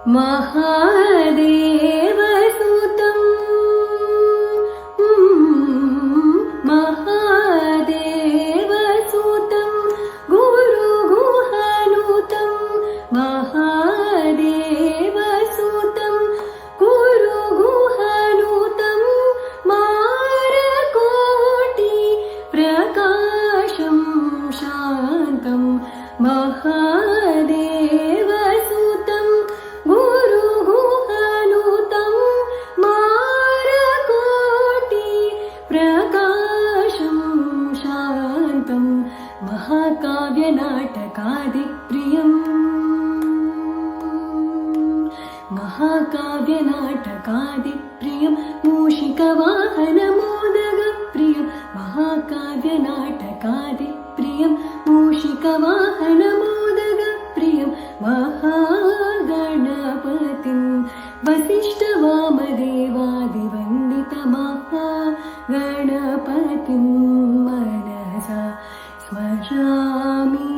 महादेवसुतं महादेवसुतं गुरुगुहानुतं महादेवसुतं गुरुगुहानुतं मारकोटि प्रकाशं शान्तं महादेवसुतं गुरुगुहानुतं मारकोटि प्रकाशं शान्तं महाकाव्यनाटकादिप्रियम् महाकाव्यनाटकादिप्रियं मूषिकवाहनमोदगप्रियं महाकाव्यनाटकादिप्रियं मूषिकवाहनमोदगप्रियं महागणपतिं वसिष्ठवामदेवादिवन्दितमहागणपतिं मनसा स्मरामि।